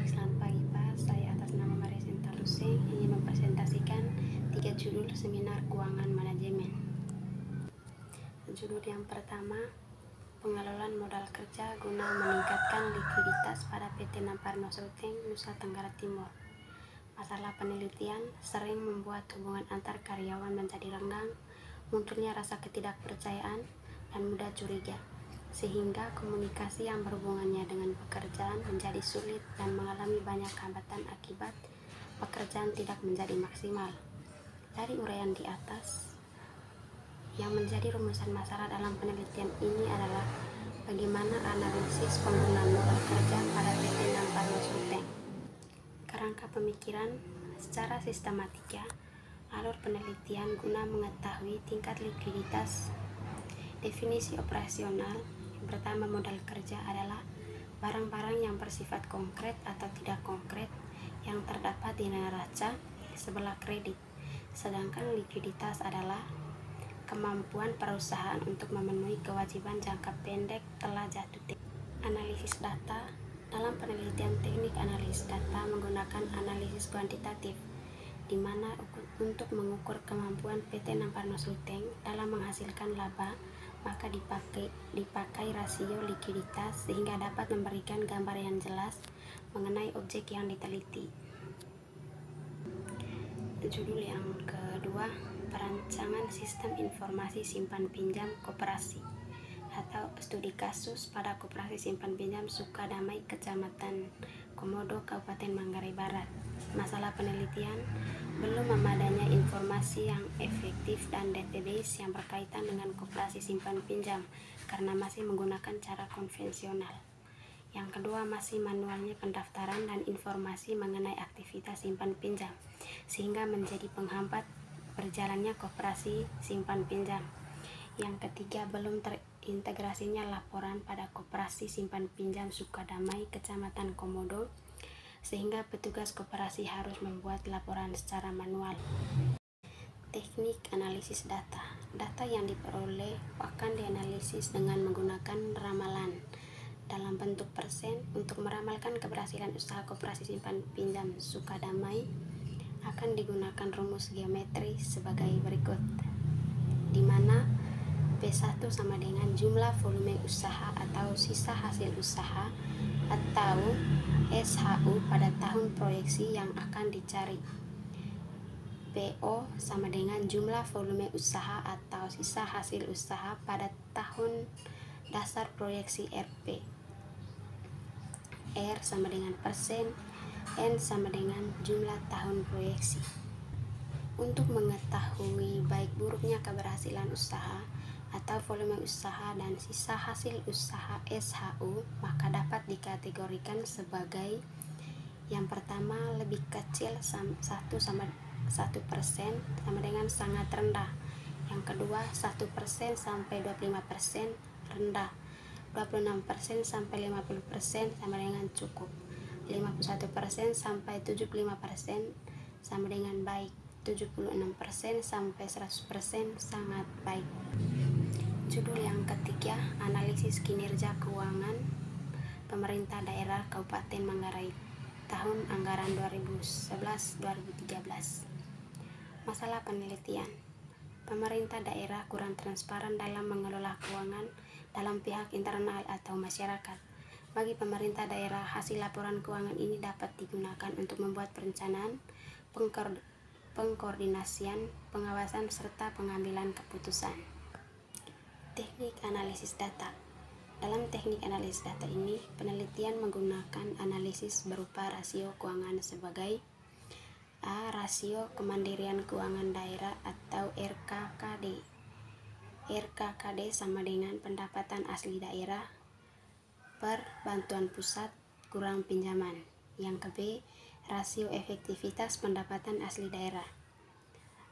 Selamat pagi Pak, saya atas nama Maria Sinta Luseng ingin mempresentasikan 3 judul seminar keuangan manajemen. Judul yang pertama, pengelolaan modal kerja guna meningkatkan likuiditas pada PT Namparno Sulteng, Nusa Tenggara Timur. Masalah penelitian sering membuat hubungan antar karyawan menjadi renggang, munculnya rasa ketidakpercayaan, dan mudah curiga, sehingga komunikasi yang berhubungannya dengan pekerjaan menjadi sulit dan mengalami banyak hambatan akibat pekerjaan tidak menjadi maksimal. Dari uraian di atas, yang menjadi rumusan masalah dalam penelitian ini adalah bagaimana analisis penggunaan modal kerja pada PT Namparno Sulteng. Kerangka pemikiran secara sistematika, alur penelitian guna mengetahui tingkat likuiditas. Definisi operasional. Yang pertama, modal kerja adalah barang-barang yang bersifat konkret atau tidak konkret yang terdapat di neraca sebelah kredit. Sedangkan likuiditas adalah kemampuan perusahaan untuk memenuhi kewajiban jangka pendek telah jatuh tempo. Analisis data. Dalam penelitian, teknik analisis data menggunakan analisis kuantitatif, di mana untuk mengukur kemampuan PT Namparno Sulteng dalam menghasilkan laba, maka dipakai rasio likuiditas sehingga dapat memberikan gambar yang jelas mengenai objek yang diteliti. Judul yang kedua, perancangan sistem informasi simpan pinjam koperasi atau studi kasus pada Koperasi Simpan Pinjam Sukadamai, Kecamatan Komodo, Kabupaten Manggarai Barat. Masalah penelitian, belum memadainya informasi yang efektif dan database yang berkaitan dengan koperasi simpan pinjam karena masih menggunakan cara konvensional. Yang kedua, masih manualnya pendaftaran dan informasi mengenai aktivitas simpan pinjam sehingga menjadi penghambat berjalannya koperasi simpan pinjam. Yang ketiga, belum terintegrasinya laporan pada Koperasi Simpan Pinjam Sukadamai, Kecamatan Komodo, sehingga petugas koperasi harus membuat laporan secara manual. Teknik analisis data. Data yang diperoleh akan dianalisis dengan menggunakan ramalan dalam bentuk persen. Untuk meramalkan keberhasilan usaha Koperasi Simpan Pinjam Sukadamai akan digunakan rumus geometri sebagai berikut, di mana P1 sama dengan jumlah volume usaha atau sisa hasil usaha atau SHU pada tahun proyeksi yang akan dicari. PO sama dengan jumlah volume usaha atau sisa hasil usaha pada tahun dasar proyeksi RP. R sama dengan persen, N sama dengan jumlah tahun proyeksi. Untuk mengetahui baik buruknya keberhasilan usaha atau volume usaha dan sisa hasil usaha SHU, maka dapat dikategorikan sebagai yang pertama, lebih kecil 1% sama dengan sangat rendah. Yang kedua, 1% sampai 25% rendah. 26% sampai 50% sama dengan cukup. 51% sampai 75% sama dengan baik. 76% sampai 100% sangat baik. Judul yang ketiga, analisis kinerja keuangan pemerintah daerah Kabupaten Manggarai tahun anggaran 2011-2013. Masalah penelitian, pemerintah daerah kurang transparan dalam mengelola keuangan dalam pihak internal atau masyarakat. Bagi pemerintah daerah, hasil laporan keuangan ini dapat digunakan untuk membuat perencanaan, pengkoordinasian, pengawasan, serta pengambilan keputusan. Teknik analisis data. Dalam teknik analisis data ini, penelitian menggunakan analisis berupa rasio keuangan sebagai A. Rasio kemandirian keuangan daerah atau RKKD. RKKD sama dengan pendapatan asli daerah per bantuan pusat kurang pinjaman. Yang ke B, rasio efektivitas pendapatan asli daerah.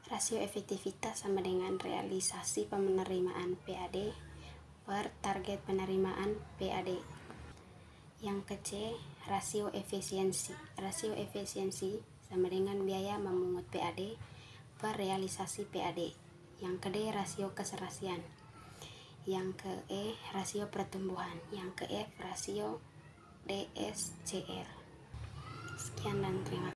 Rasio efektivitas sama dengan realisasi penerimaan PAD per target penerimaan PAD. Yang ke C, rasio efisiensi. Rasio efisiensi sama dengan biaya memungut PAD per realisasi PAD. Yang ke D, rasio keserasian. Yang ke E, rasio pertumbuhan. Yang ke F, rasio DSCR. Sekian dan terima kasih.